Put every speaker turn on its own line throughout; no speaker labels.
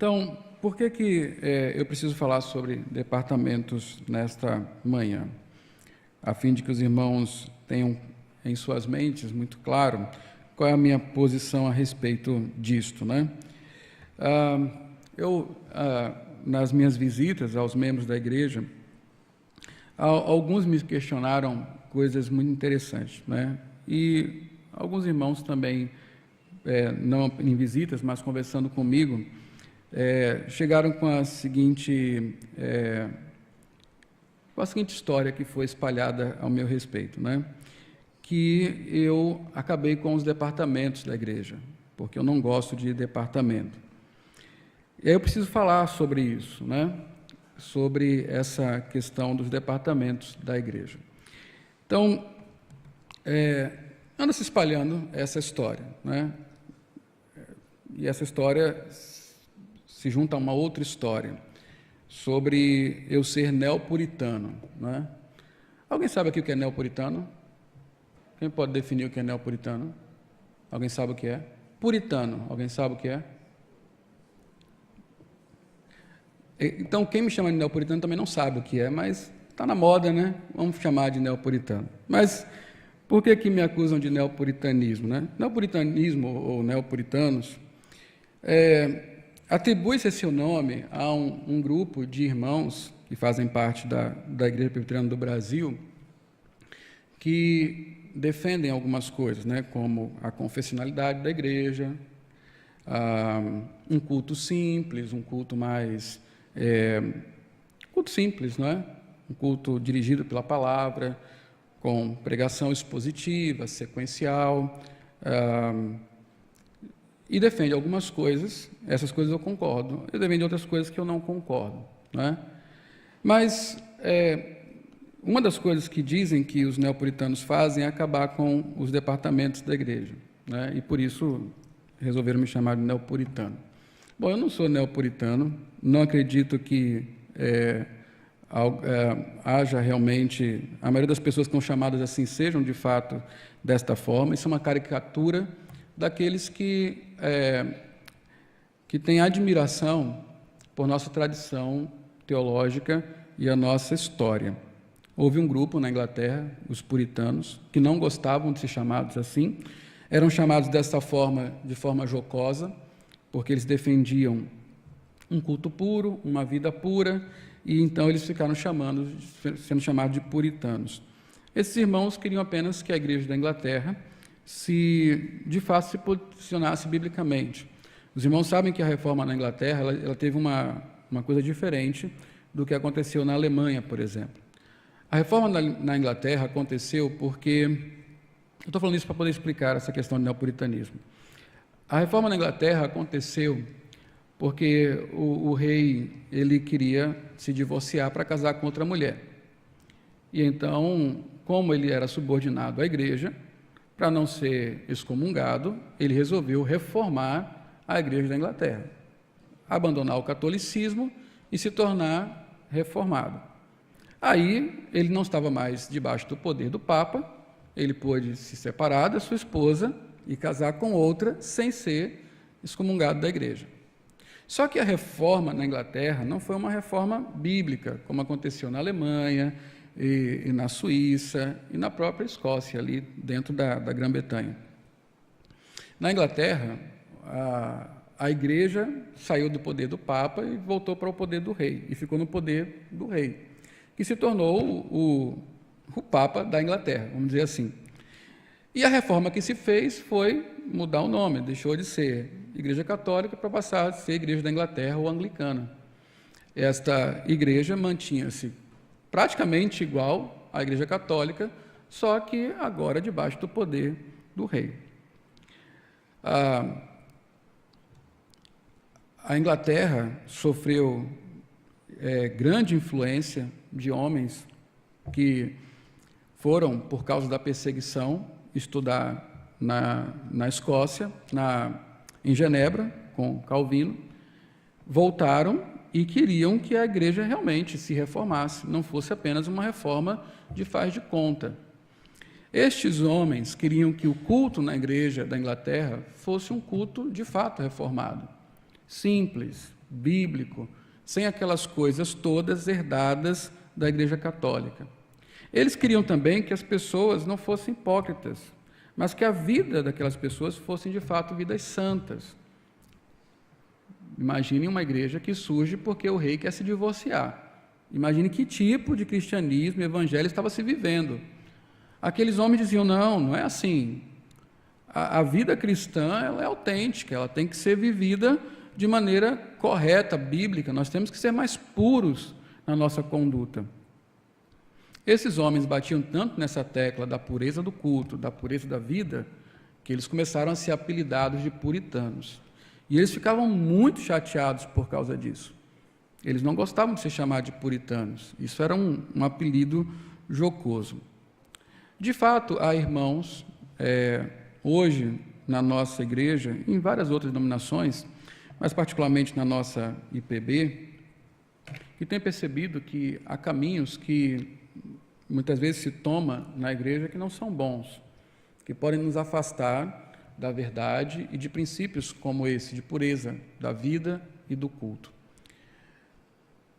Então, por que eu preciso falar sobre departamentos nesta manhã? A fim de que os irmãos tenham em suas mentes muito claro qual é a minha posição a respeito disto, né? Nas minhas visitas aos membros da igreja, alguns me questionaram coisas muito interessantes, né? E alguns irmãos também, não em visitas, mas conversando comigo, chegaram com a seguinte história que foi espalhada ao meu respeito, né? Que eu acabei com os departamentos da igreja, porque eu não gosto de departamento. E aí eu preciso falar sobre isso, né? Sobre essa questão dos departamentos da igreja. Então, anda se espalhando essa história, né? E essa história se junta a uma outra história sobre eu ser neopuritano, né? Alguém sabe aqui o que é neopuritano? Quem pode definir o que é neopuritano? Alguém sabe o que é? Puritano, alguém sabe o que é? Então, quem me chama de neopuritano também não sabe o que é, mas está na moda, né? Vamos chamar de neopuritano. Mas por que me acusam de neopuritanismo, né? Neopuritanismo ou neopuritanos atribui-se esse nome a um grupo de irmãos que fazem parte da Igreja Presbiteriana do Brasil, que defendem algumas coisas, né, como a confessionalidade da igreja, um culto simples, um culto mais... culto simples, não é? Um culto dirigido pela palavra, com pregação expositiva, sequencial, e defende algumas coisas, essas coisas eu concordo, e defende outras coisas que eu não concordo, não é? Mas uma das coisas que dizem que os neopuritanos fazem é acabar com os departamentos da igreja, né? E por isso resolveram me chamar de neopuritano. Bom, eu não sou neopuritano, não acredito que haja realmente... A maioria das pessoas que são chamadas assim sejam, de fato, desta forma. Isso é uma caricatura daqueles que têm admiração por nossa tradição teológica e a nossa história. Houve um grupo na Inglaterra, os puritanos, que não gostavam de ser chamados assim, eram chamados dessa forma, de forma jocosa, porque eles defendiam um culto puro, uma vida pura, e então eles ficaram sendo chamados de puritanos. Esses irmãos queriam apenas que a igreja da Inglaterra de fato se posicionasse biblicamente. Os irmãos sabem que a reforma na Inglaterra ela teve uma coisa diferente do que aconteceu na Alemanha, por exemplo. A reforma na Inglaterra aconteceu porque... Eu estou falando isso para poder explicar essa questão do neopuritanismo. A reforma na Inglaterra aconteceu porque o rei ele queria se divorciar para casar com outra mulher. E então, como ele era subordinado à igreja, para não ser excomungado, ele resolveu reformar a igreja da Inglaterra, abandonar o catolicismo e se tornar reformado. Aí, ele não estava mais debaixo do poder do Papa, ele pôde se separar da sua esposa e casar com outra sem ser excomungado da igreja. Só que a reforma na Inglaterra não foi uma reforma bíblica, como aconteceu na Alemanha, e na Suíça, e na própria Escócia, ali dentro da Grã-Bretanha. Na Inglaterra, a igreja saiu do poder do Papa e voltou para o poder do rei, e ficou no poder do rei, que se tornou o Papa da Inglaterra, vamos dizer assim. E a reforma que se fez foi mudar o nome, deixou de ser Igreja Católica para passar a ser Igreja da Inglaterra ou Anglicana. Esta igreja mantinha-se praticamente igual à Igreja Católica, só que agora debaixo do poder do rei. A Inglaterra sofreu grande influência de homens que foram, por causa da perseguição, estudar na Escócia, em Genebra, com Calvino, voltaram e queriam que a igreja realmente se reformasse, não fosse apenas uma reforma de faz de conta. Estes homens queriam que o culto na igreja da Inglaterra fosse um culto de fato reformado, simples, bíblico, sem aquelas coisas todas herdadas da Igreja Católica. Eles queriam também que as pessoas não fossem hipócritas, mas que a vida daquelas pessoas fossem, de fato, vidas santas. Imagine uma igreja que surge porque o rei quer se divorciar. Imagine que tipo de cristianismo e evangelho estava se vivendo. Aqueles homens diziam, não é assim. A vida cristã ela é autêntica, ela tem que ser vivida de maneira correta, bíblica. Nós temos que ser mais puros na nossa conduta. Esses homens batiam tanto nessa tecla da pureza do culto, da pureza da vida, que eles começaram a ser apelidados de puritanos. E eles ficavam muito chateados por causa disso. Eles não gostavam de ser chamados de puritanos. Isso era um apelido jocoso. De fato, há irmãos, hoje, na nossa igreja, e em várias outras denominações, mas particularmente na nossa IPB, que têm percebido que há caminhos que muitas vezes se toma na igreja que não são bons, que podem nos afastar da verdade e de princípios como esse, de pureza da vida e do culto.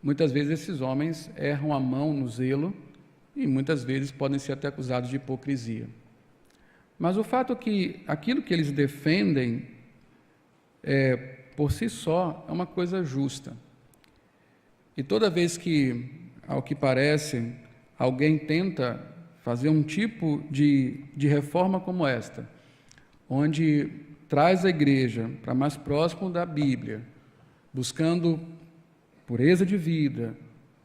Muitas vezes esses homens erram a mão no zelo e muitas vezes podem ser até acusados de hipocrisia. Mas o fato é que aquilo que eles defendem, por si só, é uma coisa justa. E toda vez que, ao que parece, alguém tenta fazer um tipo de reforma como esta, onde traz a igreja para mais próximo da Bíblia, buscando pureza de vida,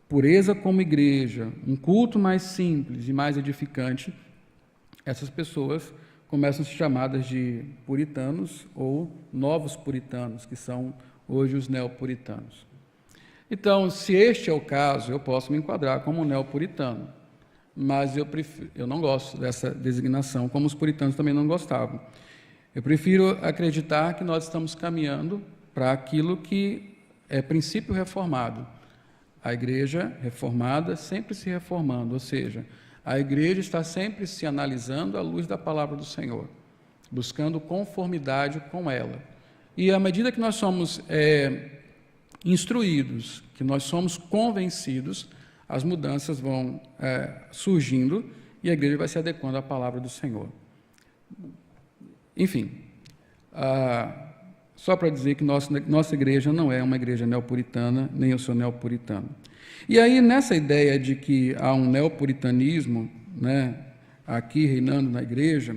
pureza como igreja, um culto mais simples e mais edificante, essas pessoas começam a ser chamadas de puritanos ou novos puritanos, que são hoje os neopuritanos. Então, se este é o caso, eu posso me enquadrar como um neopuritano, mas eu não gosto dessa designação, como os puritanos também não gostavam. Eu prefiro acreditar que nós estamos caminhando para aquilo que é princípio reformado. A igreja reformada sempre se reformando, ou seja, a igreja está sempre se analisando à luz da palavra do Senhor, buscando conformidade com ela. E à medida que nós somos instruídos, que nós somos convencidos, as mudanças vão surgindo e a igreja vai se adequando à palavra do Senhor. Enfim, só para dizer que nossa igreja não é uma igreja neopuritana, nem eu sou neopuritano. E aí, nessa ideia de que há um neopuritanismo, né, aqui reinando na igreja,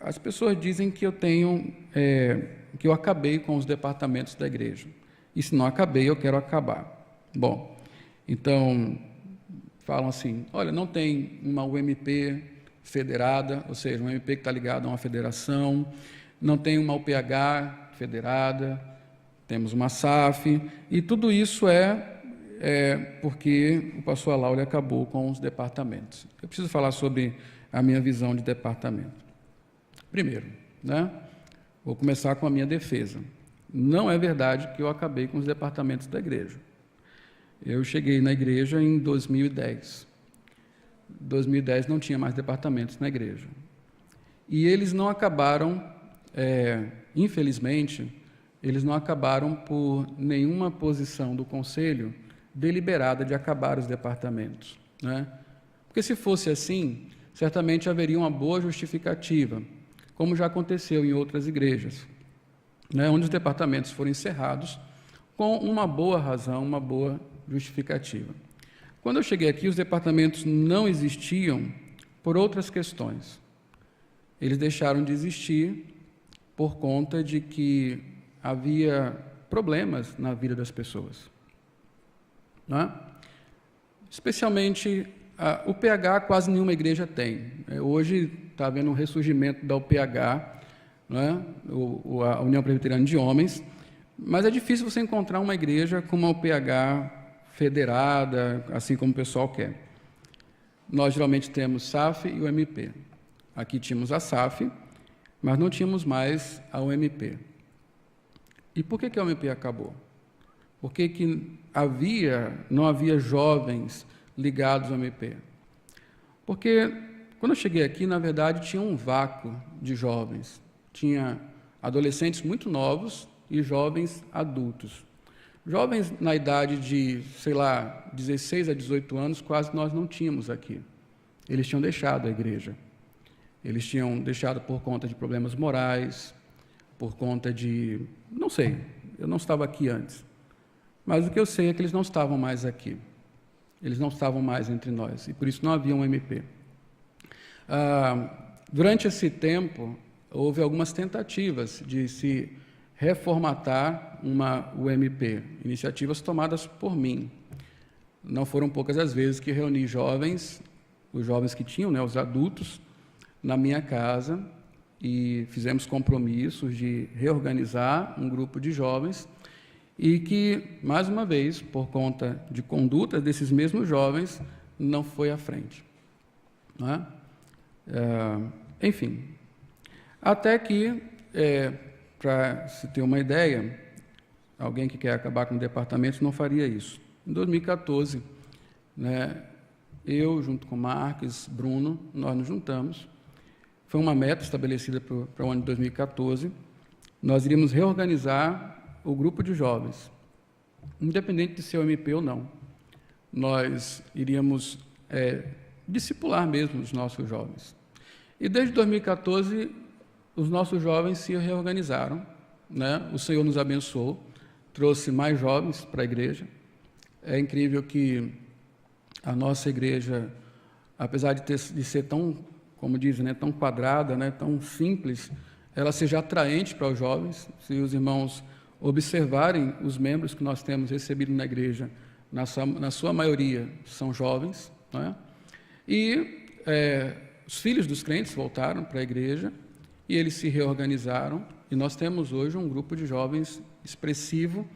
as pessoas dizem que que eu acabei com os departamentos da igreja. E se não acabei, eu quero acabar. Bom, então, falam assim, olha, não tem uma UMP federada, ou seja, uma UMP que está ligada a uma federação, não tem uma UPH federada, temos uma SAF, e tudo isso porque o pastor Alaure acabou com os departamentos. Eu preciso falar sobre a minha visão de departamento. Primeiro, né, vou começar com a minha defesa. Não é verdade que eu acabei com os departamentos da igreja. Eu cheguei na igreja em 2010. Em 2010 não tinha mais departamentos na igreja. E eles não acabaram, infelizmente, eles não acabaram por nenhuma posição do conselho deliberada de acabar os departamentos, né? Porque se fosse assim, certamente haveria uma boa justificativa, como já aconteceu em outras igrejas, né, onde os departamentos foram encerrados com uma boa razão, uma boa justificativa. Quando eu cheguei aqui, os departamentos não existiam por outras questões. Eles deixaram de existir por conta de que havia problemas na vida das pessoas, né? Especialmente o PH quase nenhuma igreja tem. Hoje está havendo um ressurgimento da UPH, né? A União Presbiteriana de Homens, mas é difícil você encontrar uma igreja com uma UPH federada, assim como o pessoal quer. Nós geralmente temos SAF e UMP. Aqui tínhamos a SAF, mas não tínhamos mais a UMP. E por que a UMP acabou? Por que não havia jovens ligados ao UMP? Porque quando eu cheguei aqui, na verdade, tinha um vácuo de jovens. Tinha adolescentes muito novos e jovens adultos. Jovens na idade de, sei lá, 16 a 18 anos, quase nós não tínhamos aqui. Eles tinham deixado a igreja. Eles tinham deixado por conta de problemas morais, por conta de... não sei, eu não estava aqui antes. Mas o que eu sei é que eles não estavam mais aqui. Eles não estavam mais entre nós, e por isso não havia um MP. Durante esse tempo, houve algumas tentativas de se reformatar o MP, iniciativas tomadas por mim. Não foram poucas as vezes que reuni jovens, os jovens que tinham, né, os adultos, na minha casa, e fizemos compromissos de reorganizar um grupo de jovens, e que, mais uma vez, por conta de condutas desses mesmos jovens, não foi à frente. Não é? Enfim, até que, para se ter uma ideia, alguém que quer acabar com o departamento não faria isso. Em 2014, né, eu, junto com Marques, Bruno, nós nos juntamos. Foi uma meta estabelecida para o ano de 2014. Nós iríamos reorganizar o grupo de jovens, independente de ser o MP ou não. Nós iríamos discipular mesmo os nossos jovens. E desde 2014, os nossos jovens se reorganizaram, né? O Senhor nos abençoou, trouxe mais jovens para a igreja. É incrível que a nossa igreja, apesar de ser tão, como dizem, né, tão quadrada, né, tão simples, ela seja atraente para os jovens. Se os irmãos observarem os membros que nós temos recebido na igreja, na sua maioria são jovens, não é? E os filhos dos crentes voltaram para a igreja e eles se reorganizaram, e nós temos hoje um grupo de jovens expressivo,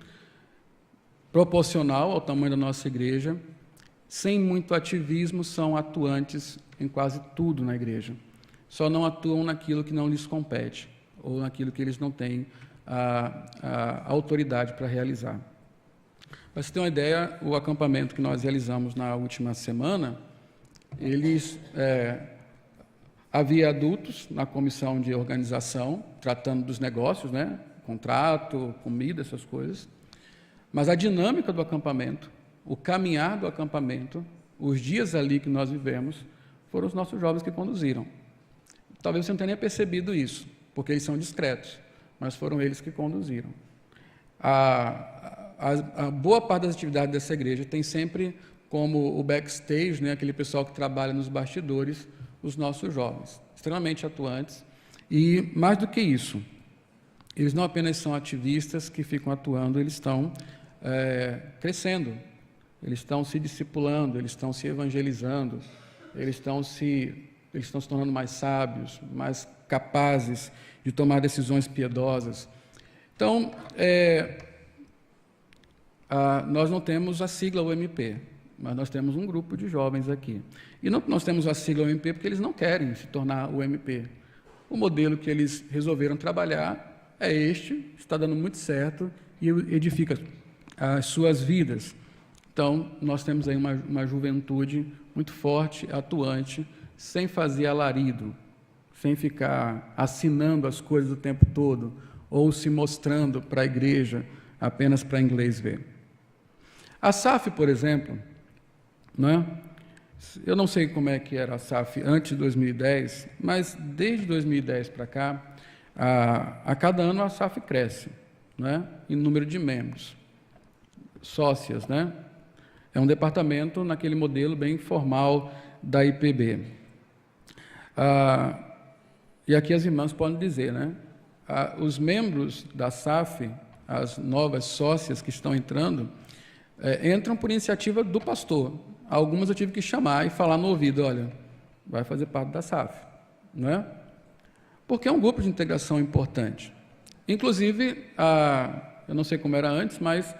proporcional ao tamanho da nossa igreja, sem muito ativismo, são atuantes em quase tudo na igreja. Só não atuam naquilo que não lhes compete, ou naquilo que eles não têm a autoridade para realizar. Para você ter uma ideia, o acampamento que nós realizamos na última semana, havia adultos na comissão de organização, tratando dos negócios, né? Contrato, comida, essas coisas. Mas a dinâmica do acampamento, o caminhar do acampamento, os dias ali que nós vivemos, foram os nossos jovens que conduziram. Talvez você não tenha nem percebido isso, porque eles são discretos, mas foram eles que conduziram. A boa parte das atividades dessa igreja tem sempre como o backstage, né, aquele pessoal que trabalha nos bastidores, os nossos jovens, extremamente atuantes. E, mais do que isso, eles não apenas são ativistas que ficam atuando, eles estão crescendo, eles estão se discipulando, eles estão se evangelizando, eles estão se tornando mais sábios, mais capazes de tomar decisões piedosas. Então, nós não temos a sigla UMP, mas nós temos um grupo de jovens aqui. E não nós temos a sigla UMP porque eles não querem se tornar UMP. O modelo que eles resolveram trabalhar é este, está dando muito certo e edifica as suas vidas. Então, nós temos aí uma juventude muito forte, atuante, sem fazer alarido, sem ficar assinando as coisas o tempo todo, ou se mostrando para a igreja apenas para inglês ver. A SAF, por exemplo, né? Eu não sei como é que era a SAF antes de 2010, mas desde 2010 para cá, a cada ano a SAF cresce, né? Em número de membros, sócias, né? É um departamento naquele modelo bem formal da IPB. E aqui as irmãs podem dizer, né? Os membros da SAF, as novas sócias que estão entrando, entram por iniciativa do pastor. Algumas eu tive que chamar e falar no ouvido, olha, vai fazer parte da SAF, não é? Porque é um grupo de integração importante. Inclusive, eu não sei como era antes, mas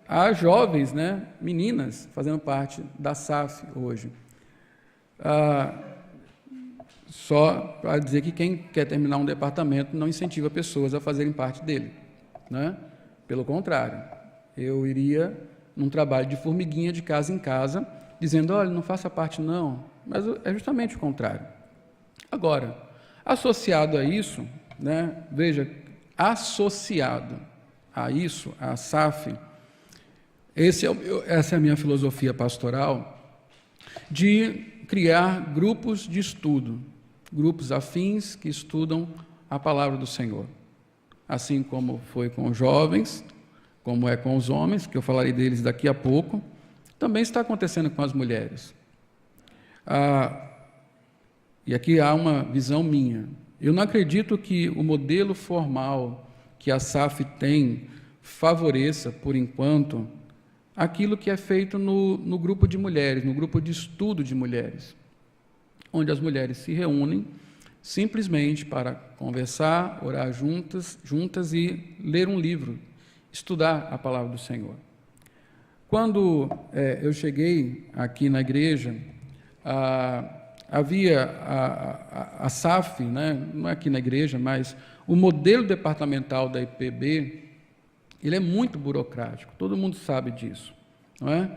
há jovens, né, meninas, fazendo parte da SAF hoje. Só para dizer que quem quer terminar um departamento não incentiva pessoas a fazerem parte dele, né? Pelo contrário, eu iria num trabalho de formiguinha de casa em casa, dizendo, olha, não faça parte não, mas é justamente o contrário. Agora, associado a isso, né, veja, associado a isso, a SAF, Essa é a minha filosofia pastoral, de criar grupos de estudo, grupos afins que estudam a palavra do Senhor. Assim como foi com os jovens, como é com os homens, que eu falarei deles daqui a pouco, também está acontecendo com as mulheres. E aqui há uma visão minha. Eu não acredito que o modelo formal que a SAF tem favoreça, por enquanto, aquilo que é feito no grupo de mulheres, no grupo de estudo de mulheres, onde as mulheres se reúnem simplesmente para conversar, orar juntas e ler um livro, estudar a palavra do Senhor. Quando eu cheguei aqui na igreja, havia a SAF, né, não é aqui na igreja, mas o modelo departamental da IPB, ele é muito burocrático, todo mundo sabe disso, não é?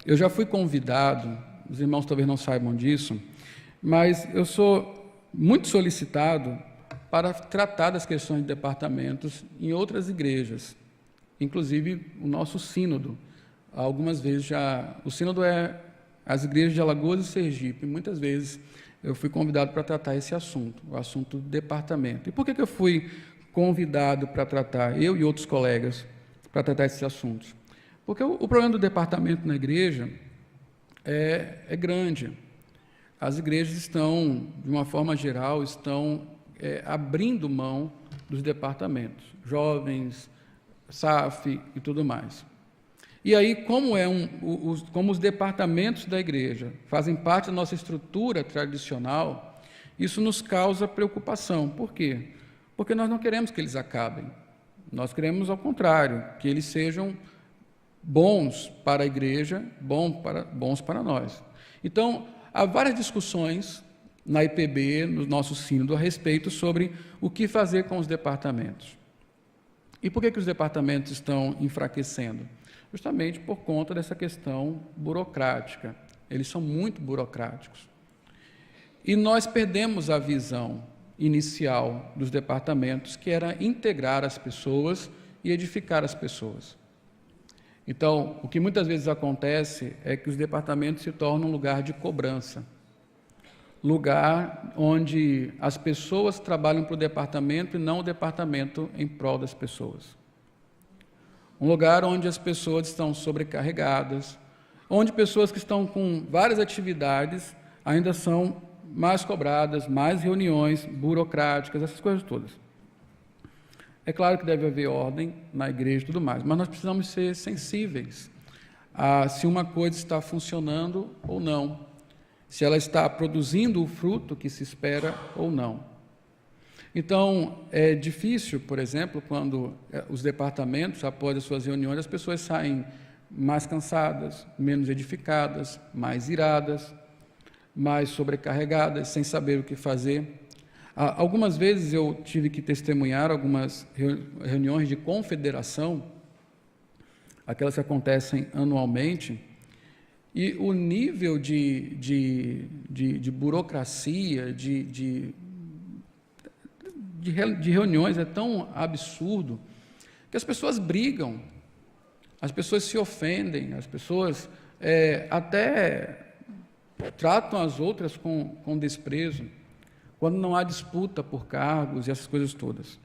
Eu já fui convidado, os irmãos talvez não saibam disso, mas eu sou muito solicitado para tratar das questões de departamentos em outras igrejas, inclusive o nosso sínodo. Algumas vezes o sínodo é as igrejas de Alagoas e Sergipe, muitas vezes eu fui convidado para tratar esse assunto, o assunto do departamento. E por que eu fui convidado para tratar, eu e outros colegas, para tratar esses assuntos? Porque o problema do departamento na igreja é grande. As igrejas estão, de uma forma geral, abrindo mão dos departamentos, jovens, SAF e tudo mais. E aí, como os departamentos da igreja fazem parte da nossa estrutura tradicional, isso nos causa preocupação. Por quê? Porque nós não queremos que eles acabem. Nós queremos, ao contrário, que eles sejam bons para a igreja, bons para nós. Então, há várias discussões na IPB, no nosso sínodo, a respeito sobre o que fazer com os departamentos. E por que os departamentos estão enfraquecendo? Justamente por conta dessa questão burocrática. Eles são muito burocráticos. E nós perdemos a visão inicial dos departamentos, que era integrar as pessoas e edificar as pessoas. Então, o que muitas vezes acontece é que os departamentos se tornam um lugar de cobrança, lugar onde as pessoas trabalham para o departamento e não o departamento em prol das pessoas. Um lugar onde as pessoas estão sobrecarregadas, onde pessoas que estão com várias atividades ainda são mais cobradas, mais reuniões burocráticas, essas coisas todas. É claro que deve haver ordem na igreja e tudo mais, mas nós precisamos ser sensíveis a se uma coisa está funcionando ou não, se ela está produzindo o fruto que se espera ou não. Então, é difícil, por exemplo, quando os departamentos, após as suas reuniões, as pessoas saem mais cansadas, menos edificadas, mais iradas, mais sobrecarregadas, sem saber o que fazer. Algumas vezes eu tive que testemunhar algumas reuniões de confederação, aquelas que acontecem anualmente, e o nível de burocracia, de reuniões é tão absurdo que as pessoas brigam, as pessoas se ofendem, as pessoas até tratam as outras com desprezo, quando não há disputa por cargos e essas coisas todas.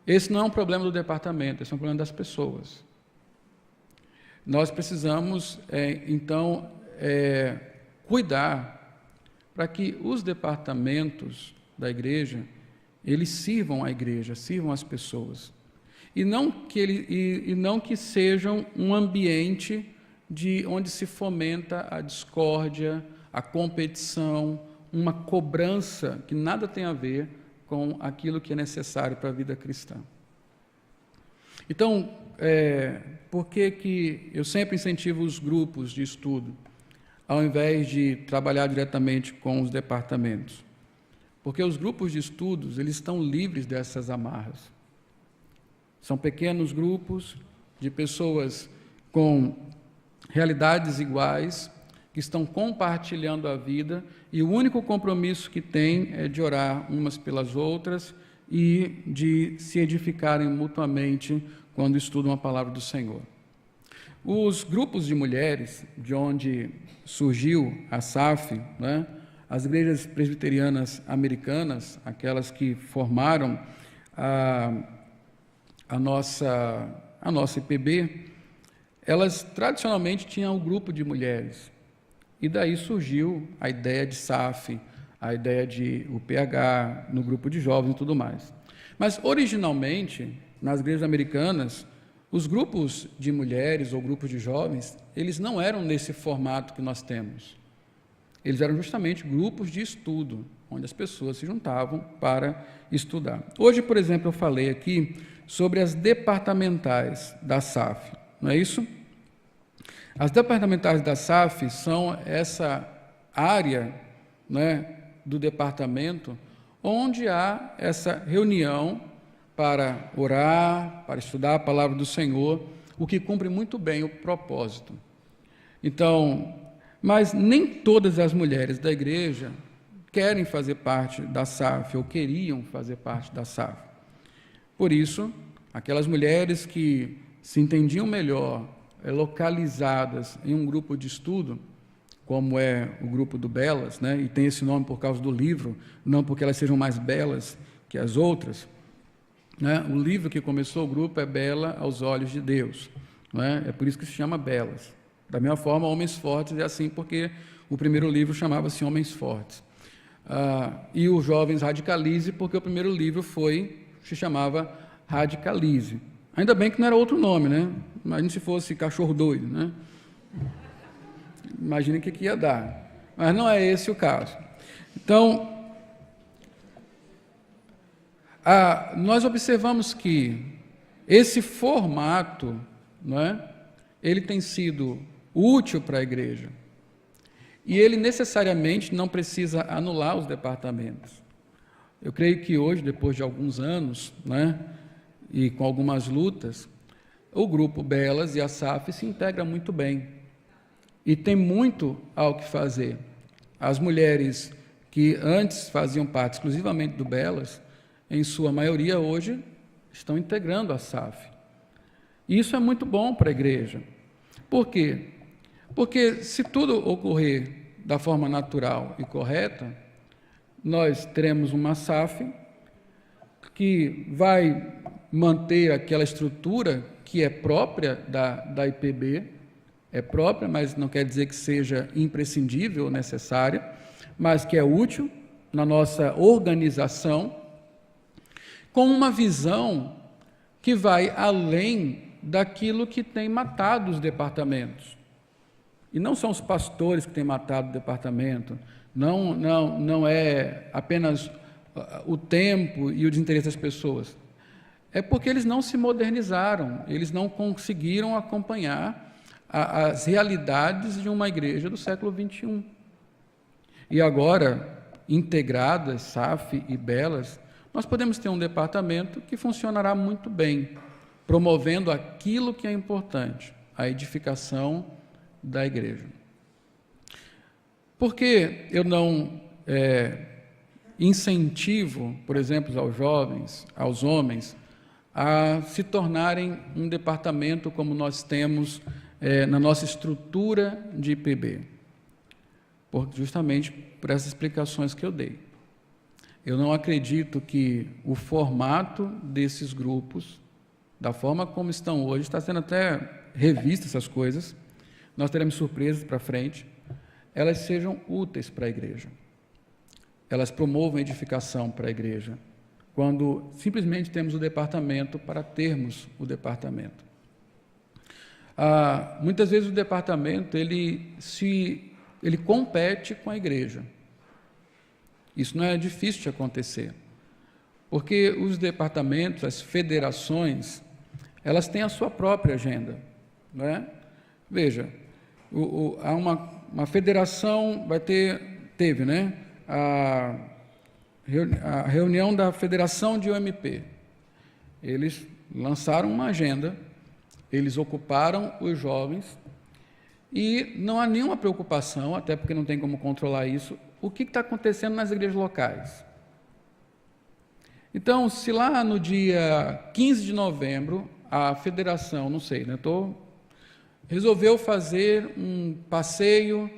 Esse não é um problema do departamento, esse é um problema das pessoas. Nós precisamos, então, cuidar para que os departamentos da igreja eles sirvam a igreja, sirvam as pessoas. E não que sejam um ambiente onde se fomenta a discórdia, a competição, uma cobrança que nada tem a ver com aquilo que é necessário para a vida cristã. Então, por que eu sempre incentivo os grupos de estudo, ao invés de trabalhar diretamente com os departamentos? Porque os grupos de estudos, eles estão livres dessas amarras. São pequenos grupos de pessoas com realidades iguais, que estão compartilhando a vida, e o único compromisso que têm é de orar umas pelas outras e de se edificarem mutuamente quando estudam a palavra do Senhor. Os grupos de mulheres, de onde surgiu a SAF, né, as igrejas presbiterianas americanas, aquelas que formaram a nossa IPB, elas tradicionalmente tinham um grupo de mulheres. E daí surgiu a ideia de SAF, a ideia de UPH, no grupo de jovens e tudo mais. Mas, originalmente, nas igrejas americanas, os grupos de mulheres ou grupos de jovens, eles não eram nesse formato que nós temos. Eles eram justamente grupos de estudo, onde as pessoas se juntavam para estudar. Hoje, por exemplo, eu falei aqui sobre as departamentais da SAF, não é isso? As departamentais da SAF são essa área, né, do departamento onde há essa reunião para orar, para estudar a palavra do Senhor, o que cumpre muito bem o propósito. Então, mas nem todas as mulheres da igreja querem fazer parte da SAF ou queriam fazer parte da SAF. Por isso, aquelas mulheres que se entendiam melhor, localizadas em um grupo de estudo, como é o grupo do Belas, né, e tem esse nome por causa do livro, não porque elas sejam mais belas que as outras, né? O livro que começou o grupo é Bela aos Olhos de Deus, né? É por isso que se chama Belas. Da mesma forma, Homens Fortes é assim porque o primeiro livro chamava-se Homens Fortes. E os Jovens Radicalize, porque o primeiro livro se chamava Radicalize. Ainda bem que não era outro nome, né? Imagina se fosse Cachorro Doido, né? Imagina o que ia dar. Mas não é esse o caso. Então, nós observamos que esse formato, não é, ele tem sido útil para a igreja. E ele necessariamente não precisa anular os departamentos. Eu creio que hoje, depois de alguns anos, né, e com algumas lutas, o grupo Belas e a SAF se integram muito bem. E tem muito ao que fazer. As mulheres que antes faziam parte exclusivamente do Belas, em sua maioria hoje, estão integrando a SAF. E isso é muito bom para a igreja. Por quê? Porque se tudo ocorrer da forma natural e correta, nós teremos uma SAF que vai manter aquela estrutura que é própria da IPB, é própria, mas não quer dizer que seja imprescindível ou necessária, mas que é útil na nossa organização, com uma visão que vai além daquilo que tem matado os departamentos. E não são os pastores que têm matado o departamento, não é apenas o tempo e o desinteresse das pessoas. É porque eles não se modernizaram, eles não conseguiram acompanhar as realidades de uma igreja do século XXI. E agora, integradas, SAF e Belas, nós podemos ter um departamento que funcionará muito bem, promovendo aquilo que é importante, a edificação da igreja. Por que eu não incentivo, por exemplo, aos jovens, aos homens, a se tornarem um departamento como nós temos na nossa estrutura de IPB? Justamente por essas explicações que eu dei. Eu não acredito que o formato desses grupos, da forma como estão hoje, está sendo até revista essas coisas, nós teremos surpresas para frente, elas sejam úteis para a igreja. Elas promovam edificação para a igreja, quando simplesmente temos o departamento para termos o departamento. Muitas vezes o departamento ele compete com a igreja. Isso não é difícil de acontecer, porque os departamentos, as federações, elas têm a sua própria agenda, não é? Veja, há uma federação, teve, né? A reunião da Federação de UMP. Eles lançaram uma agenda, eles ocuparam os jovens e não há nenhuma preocupação, até porque não tem como controlar isso, o que está acontecendo nas igrejas locais. Então, se lá no dia 15 de novembro, a federação, não sei, né, resolveu fazer um passeio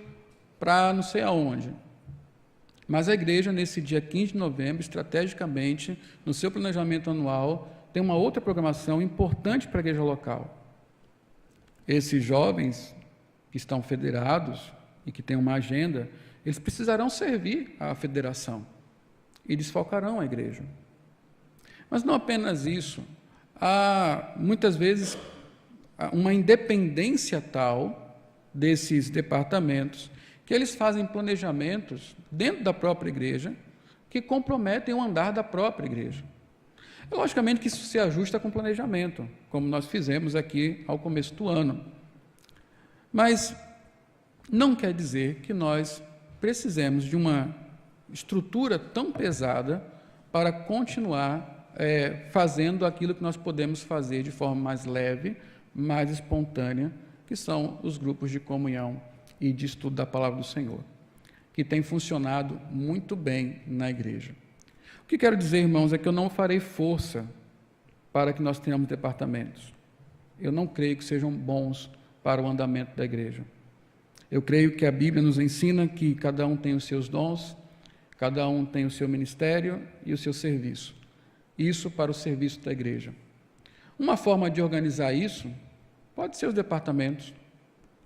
para não sei aonde, mas a igreja, nesse dia 15 de novembro, estrategicamente, no seu planejamento anual, tem uma outra programação importante para a igreja local. Esses jovens que estão federados e que têm uma agenda, eles precisarão servir à federação e desfalcarão a igreja. Mas não apenas isso, há muitas vezes uma independência tal desses departamentos que eles fazem planejamentos dentro da própria igreja que comprometem o andar da própria igreja. Logicamente que isso se ajusta com o planejamento, como nós fizemos aqui ao começo do ano. Mas não quer dizer que nós precisemos de uma estrutura tão pesada para continuar fazendo aquilo que nós podemos fazer de forma mais leve, mais espontânea, que são os grupos de comunhão e de estudo da Palavra do Senhor, que tem funcionado muito bem na igreja. O que quero dizer, irmãos, é que eu não farei força para que nós tenhamos departamentos. Eu não creio que sejam bons para o andamento da igreja. Eu creio que a Bíblia nos ensina que cada um tem os seus dons, cada um tem o seu ministério e o seu serviço. Isso para o serviço da igreja. Uma forma de organizar isso pode ser os departamentos.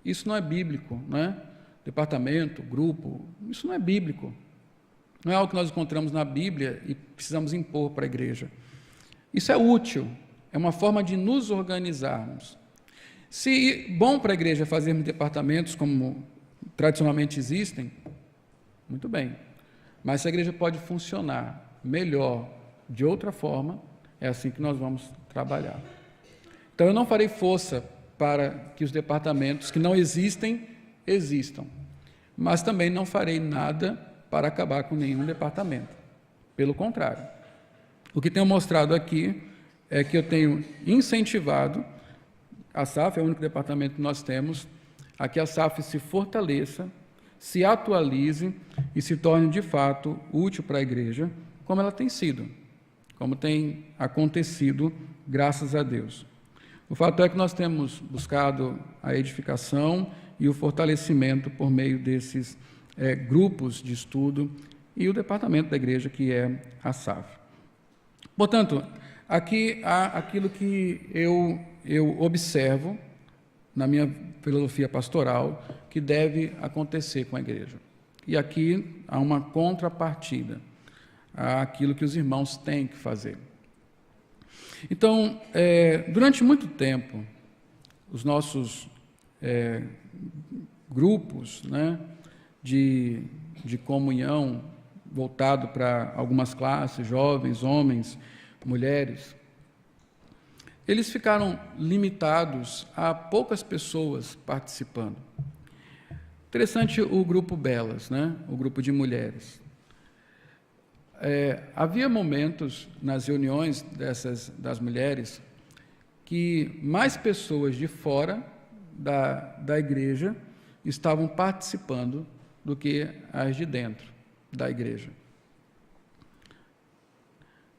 Isso não é bíblico, não é? Departamento, grupo, isso não é bíblico. Não é algo que nós encontramos na Bíblia e precisamos impor para a igreja. Isso é útil, é uma forma de nos organizarmos. Se bom para a igreja fazermos departamentos como tradicionalmente existem, muito bem. Mas se a igreja pode funcionar melhor de outra forma, é assim que nós vamos trabalhar. Então, eu não farei força para que os departamentos que não existem, existam. Mas também não farei nada para acabar com nenhum departamento. Pelo contrário. O que tenho mostrado aqui é que eu tenho incentivado, a SAF é o único departamento que nós temos, a que a SAF se fortaleça, se atualize e se torne de fato útil para a igreja, como ela tem sido, como tem acontecido, graças a Deus. O fato é que nós temos buscado a edificação e o fortalecimento por meio desses grupos de estudo e o departamento da igreja, que é a SAF. Portanto, aqui há aquilo que eu observo na minha filosofia pastoral que deve acontecer com a igreja. E aqui há uma contrapartida àquilo que os irmãos têm que fazer. Então, durante muito tempo, os nossos grupos, né, de comunhão voltado para algumas classes, jovens, homens, mulheres, eles ficaram limitados a poucas pessoas participando. Interessante o grupo Belas, né, o grupo de mulheres. Havia momentos nas reuniões das mulheres que mais pessoas de fora da igreja estavam participando do que as de dentro da igreja.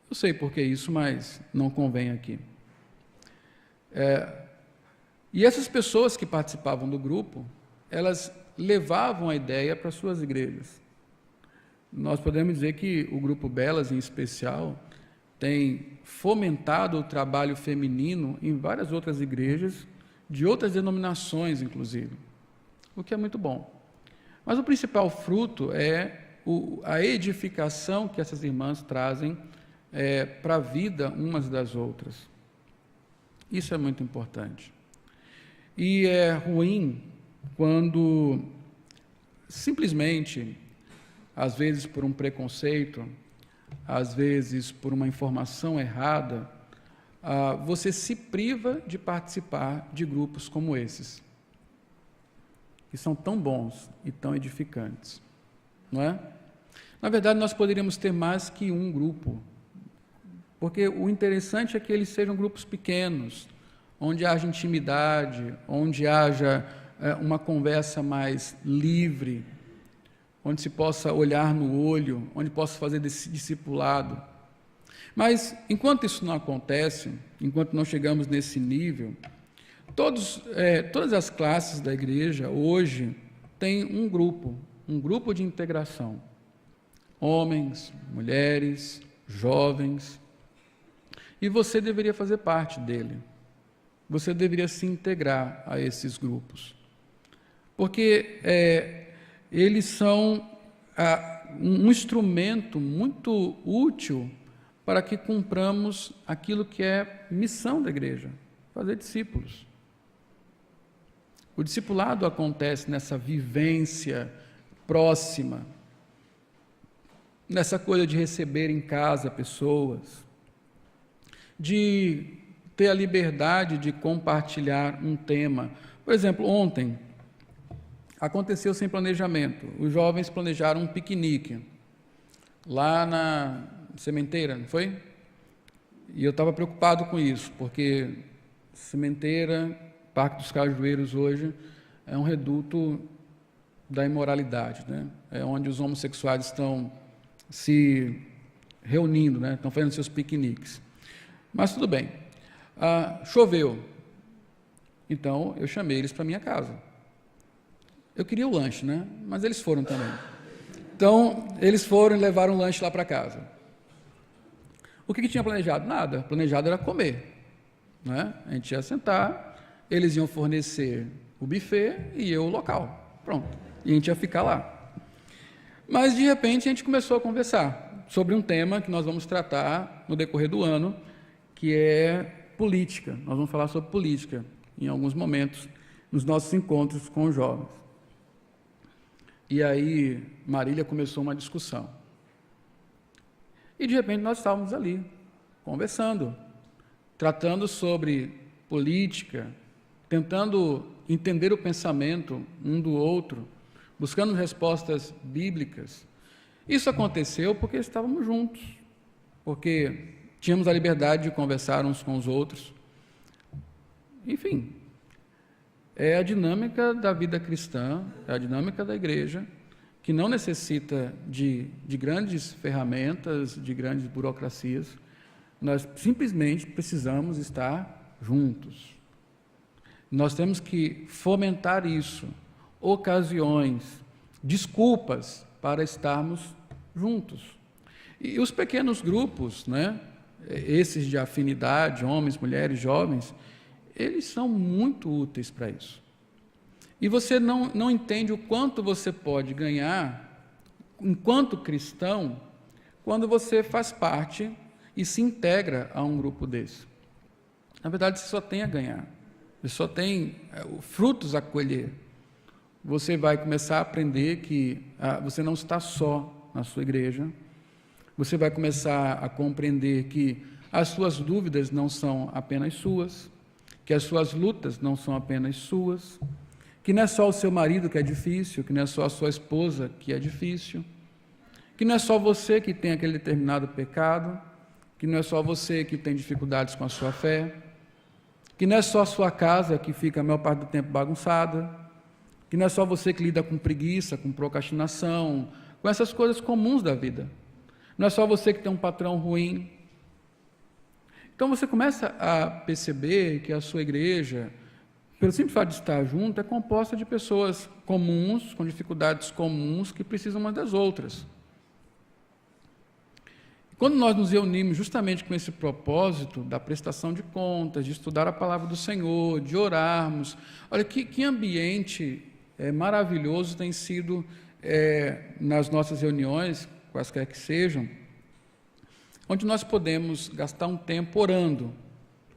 Eu sei por que isso, mas não convém aqui. E essas pessoas que participavam do grupo, elas levavam a ideia para suas igrejas. Nós podemos dizer que o Grupo Belas, em especial, tem fomentado o trabalho feminino em várias outras igrejas, de outras denominações, inclusive, o que é muito bom. Mas o principal fruto é a edificação que essas irmãs trazem para a vida umas das outras. Isso é muito importante. E é ruim quando, simplesmente, às vezes por um preconceito, às vezes por uma informação errada, você se priva de participar de grupos como esses, que são tão bons e tão edificantes, não é? Na verdade, nós poderíamos ter mais que um grupo, porque o interessante é que eles sejam grupos pequenos, onde haja intimidade, onde haja uma conversa mais livre, onde se possa olhar no olho, onde possa fazer desse discipulado. Mas, enquanto isso não acontece, enquanto não chegamos nesse nível, todas as classes da igreja hoje têm um grupo de integração. Homens, mulheres, jovens. E você deveria fazer parte dele. Você deveria se integrar a esses grupos. Porque eles são um instrumento muito útil para que cumpramos aquilo que é missão da igreja, fazer discípulos. O discipulado acontece nessa vivência próxima, nessa coisa de receber em casa pessoas, de ter a liberdade de compartilhar um tema. Por exemplo, ontem aconteceu sem planejamento. Os jovens planejaram um piquenique lá na Sementeira, não foi? E eu estava preocupado com isso, porque Sementeira, Parque dos Cajueiros hoje, é um reduto da imoralidade, né? É onde os homossexuais estão se reunindo, né? Estão fazendo seus piqueniques. Mas tudo bem. Choveu. Então, eu chamei eles para minha casa. Eu queria o lanche, né? Mas eles foram também. Então, eles foram e levaram o lanche lá para casa. O que tinha planejado? Nada. Planejado era comer, né? A gente ia sentar, eles iam fornecer o buffet e eu o local. Pronto. E a gente ia ficar lá. Mas, de repente, a gente começou a conversar sobre um tema que nós vamos tratar no decorrer do ano, que é política. Nós vamos falar sobre política em alguns momentos, nos nossos encontros com os jovens. E aí, Marília começou uma discussão. E, de repente, nós estávamos ali, conversando, tratando sobre política, tentando entender o pensamento um do outro, buscando respostas bíblicas. Isso aconteceu porque estávamos juntos, porque tínhamos a liberdade de conversar uns com os outros. Enfim, é a dinâmica da vida cristã, é a dinâmica da igreja, que não necessita de grandes ferramentas, de grandes burocracias. Nós simplesmente precisamos estar juntos. Nós temos que fomentar isso, ocasiões, desculpas para estarmos juntos. E os pequenos grupos, né, esses de afinidade, homens, mulheres, jovens, eles são muito úteis para isso. E você não entende o quanto você pode ganhar, enquanto cristão, quando você faz parte e se integra a um grupo desse. Na verdade, você só tem a ganhar, você só tem frutos a colher. Você vai começar a aprender que você não está só na sua igreja, você vai começar a compreender que as suas dúvidas não são apenas suas, que as suas lutas não são apenas suas, que não é só o seu marido que é difícil, que não é só a sua esposa que é difícil, que não é só você que tem aquele determinado pecado, que não é só você que tem dificuldades com a sua fé, que não é só a sua casa que fica a maior parte do tempo bagunçada, que não é só você que lida com preguiça, com procrastinação, com essas coisas comuns da vida. Não é só você que tem um patrão ruim. Então você começa a perceber que a sua igreja, pelo simples fato de estar junto, é composta de pessoas comuns, com dificuldades comuns, que precisam umas das outras. Quando nós nos reunimos justamente com esse propósito da prestação de contas, de estudar a palavra do Senhor, de orarmos, olha que ambiente maravilhoso tem sido nas nossas reuniões, quaisquer que sejam, onde nós podemos gastar um tempo orando.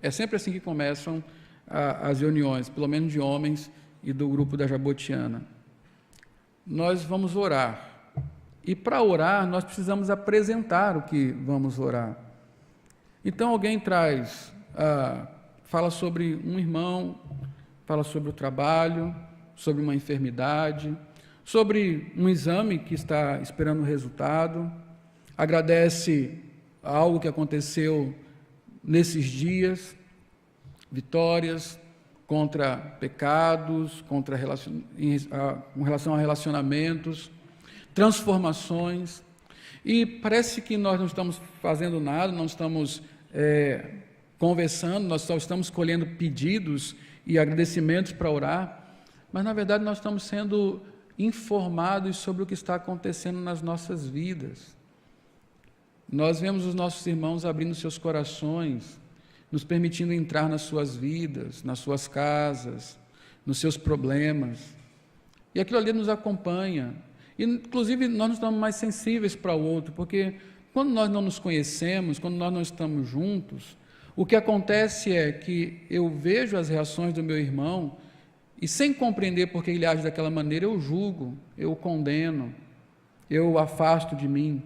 É sempre assim que começam as reuniões, pelo menos de homens e do grupo da Jabotiana. Nós vamos orar. E para orar, nós precisamos apresentar o que vamos orar. Então, alguém fala sobre um irmão, fala sobre o trabalho, sobre uma enfermidade, sobre um exame que está esperando o resultado, agradece algo que aconteceu nesses dias, vitórias contra pecados, com relação a relacionamentos, transformações. E parece que nós não estamos fazendo nada, não estamos conversando, nós só estamos colhendo pedidos e agradecimentos para orar, mas na verdade nós estamos sendo informados sobre o que está acontecendo nas nossas vidas. Nós vemos os nossos irmãos abrindo seus corações, nos permitindo entrar nas suas vidas, nas suas casas, nos seus problemas, e aquilo ali nos acompanha. E, inclusive, nós nos estamos mais sensíveis para o outro, porque quando nós não nos conhecemos, quando nós não estamos juntos, o que acontece é que eu vejo as reações do meu irmão e, sem compreender por que ele age daquela maneira, eu julgo, eu o condeno, eu o afasto de mim.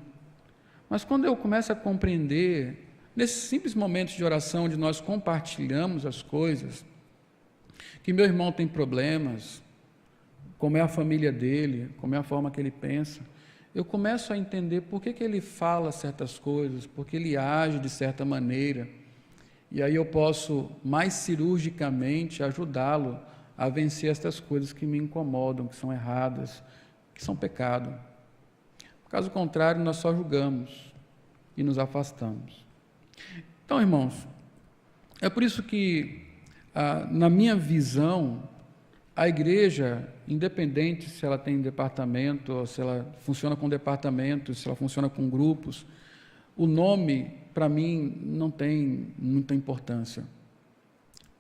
Mas quando eu começo a compreender, nesses simples momentos de oração, onde nós compartilhamos as coisas, que meu irmão tem problemas, como é a família dele, como é a forma que ele pensa, eu começo a entender por que ele fala certas coisas, por que ele age de certa maneira, e aí eu posso mais cirurgicamente ajudá-lo a vencer estas coisas que me incomodam, que são erradas, que são pecado. Caso contrário, nós só julgamos e nos afastamos. Então, irmãos, é por isso que, na minha visão, a igreja, independente se ela tem departamento, ou se ela funciona com departamentos, se ela funciona com grupos, o nome, para mim, não tem muita importância.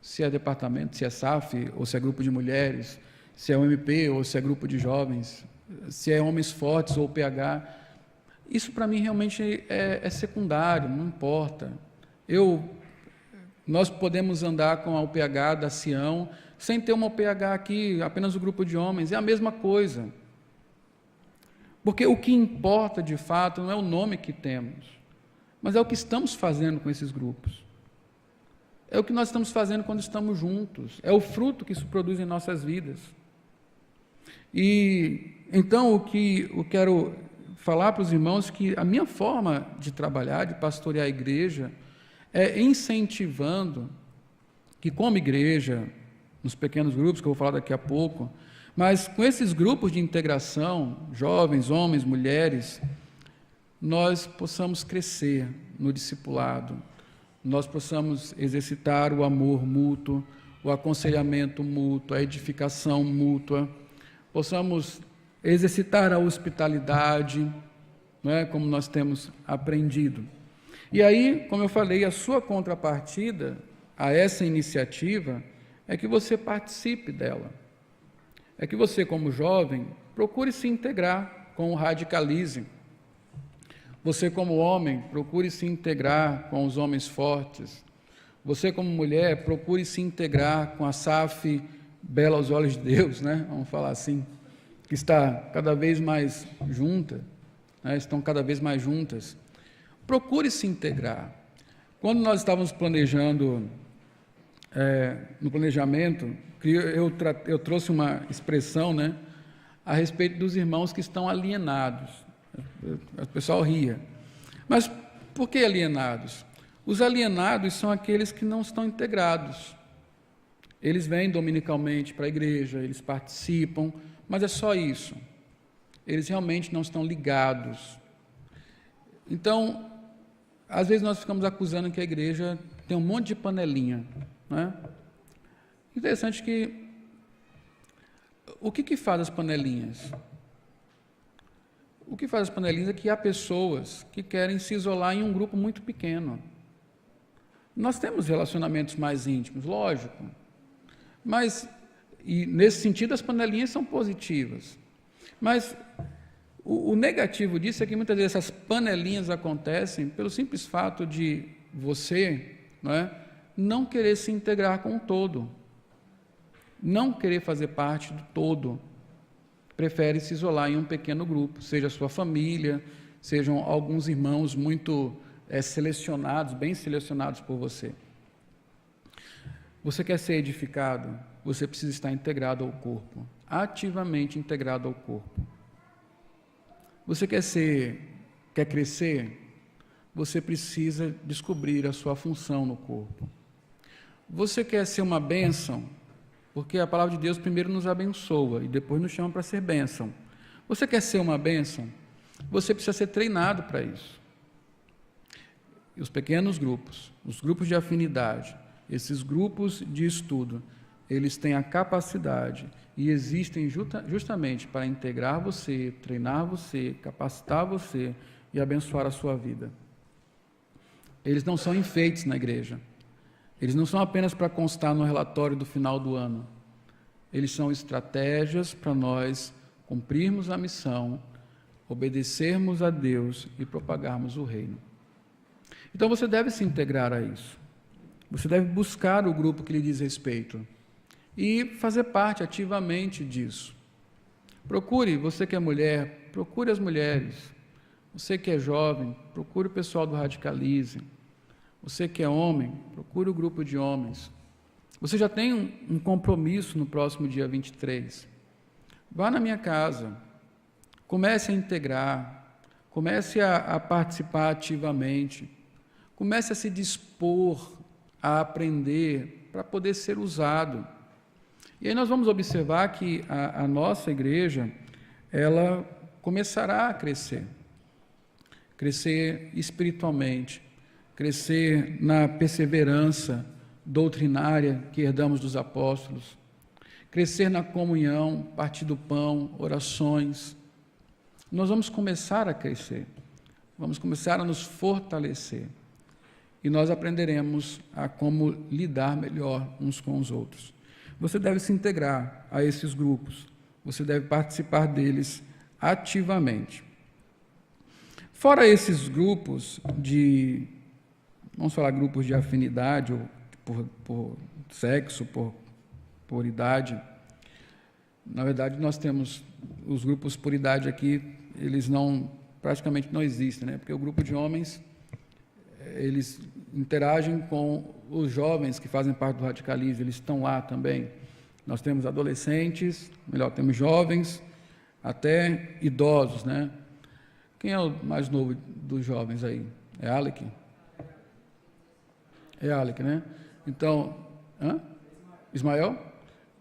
Se é departamento, se é SAF, ou se é grupo de mulheres, se é UMP, ou se é grupo de jovens, se é homens fortes ou PH, isso para mim realmente é secundário, não importa. Nós podemos andar com a UPH da Sião, sem ter uma UPH aqui, apenas o grupo de homens, é a mesma coisa. Porque o que importa, de fato, não é o nome que temos, mas é o que estamos fazendo com esses grupos. É o que nós estamos fazendo quando estamos juntos, é o fruto que isso produz em nossas vidas. E, então, o que eu quero falar para os irmãos, que a minha forma de trabalhar, de pastorear a igreja, é incentivando que, como igreja, nos pequenos grupos, que eu vou falar daqui a pouco, mas com esses grupos de integração, jovens, homens, mulheres, nós possamos crescer no discipulado, nós possamos exercitar o amor mútuo, o aconselhamento mútuo, a edificação mútua, possamos exercitar a hospitalidade, não é, como nós temos aprendido. E aí, como eu falei, a sua contrapartida a essa iniciativa é que você participe dela. É que você, como jovem, procure se integrar com o Radicalize. Você, como homem, procure se integrar com os homens fortes. Você, como mulher, procure se integrar com a SAF Bela aos Olhos de Deus, né? Vamos falar assim, que está cada vez mais junta, né? Estão cada vez mais juntas. Procure se integrar. Quando nós estávamos planejando, no planejamento, eu trouxe uma expressão, né, a respeito dos irmãos que estão alienados. O pessoal ria. Mas por que alienados? Os alienados são aqueles que não estão integrados. Eles vêm dominicalmente para a igreja, eles participam, mas é só isso. Eles realmente não estão ligados. Então, às vezes nós ficamos acusando que a igreja tem um monte de panelinha, né? Interessante que o que faz as panelinhas? O que faz as panelinhas é que há pessoas que querem se isolar em um grupo muito pequeno. Nós temos relacionamentos mais íntimos, lógico, mas, e nesse sentido, as panelinhas são positivas. Mas o negativo disso é que muitas vezes essas panelinhas acontecem pelo simples fato de você, não querer se integrar com o todo, não querer fazer parte do todo, prefere se isolar em um pequeno grupo, seja a sua família, sejam alguns irmãos muito selecionados, bem selecionados por você. Você quer ser edificado, você precisa estar integrado ao corpo, ativamente integrado ao corpo. Você quer crescer, você precisa descobrir a sua função no corpo. Você quer ser uma bênção, porque a palavra de Deus primeiro nos abençoa e depois nos chama para ser bênção. Você quer ser uma bênção? Você precisa ser treinado para isso. E os pequenos grupos, os grupos de afinidade, esses grupos de estudo, eles têm a capacidade e existem justamente para integrar você, treinar você, capacitar você e abençoar a sua vida. Eles não são enfeites na igreja. Eles não são apenas para constar no relatório do final do ano. Eles são estratégias para nós cumprirmos a missão, obedecermos a Deus e propagarmos o reino. Então você deve se integrar a isso. Você deve buscar o grupo que lhe diz respeito e fazer parte ativamente disso. Procure, você que é mulher, procure as mulheres. Você que é jovem, procure o pessoal do Radicalize. Você que é homem, procure o grupo de homens. Você já tem um compromisso no próximo dia 23. Vá na minha casa, comece a integrar, comece a participar ativamente, comece a se dispor a aprender para poder ser usado. E aí nós vamos observar que a nossa igreja, ela começará a crescer espiritualmente, crescer na perseverança doutrinária que herdamos dos apóstolos, crescer na comunhão, partir do pão, orações. Nós vamos começar a crescer, vamos começar a nos fortalecer e nós aprenderemos a como lidar melhor uns com os outros. Você deve se integrar a esses grupos, você deve participar deles ativamente. Fora esses grupos vamos falar grupos de afinidade, ou por sexo, por idade. Na verdade, nós temos os grupos por idade aqui, eles praticamente não existem, né? Porque o grupo de homens, eles interagem com os jovens que fazem parte do Radicalize, eles estão lá também. Nós temos adolescentes, temos jovens, até idosos, né? Quem é o mais novo dos jovens aí? É Alec? É Alec, né? Então, Ismael?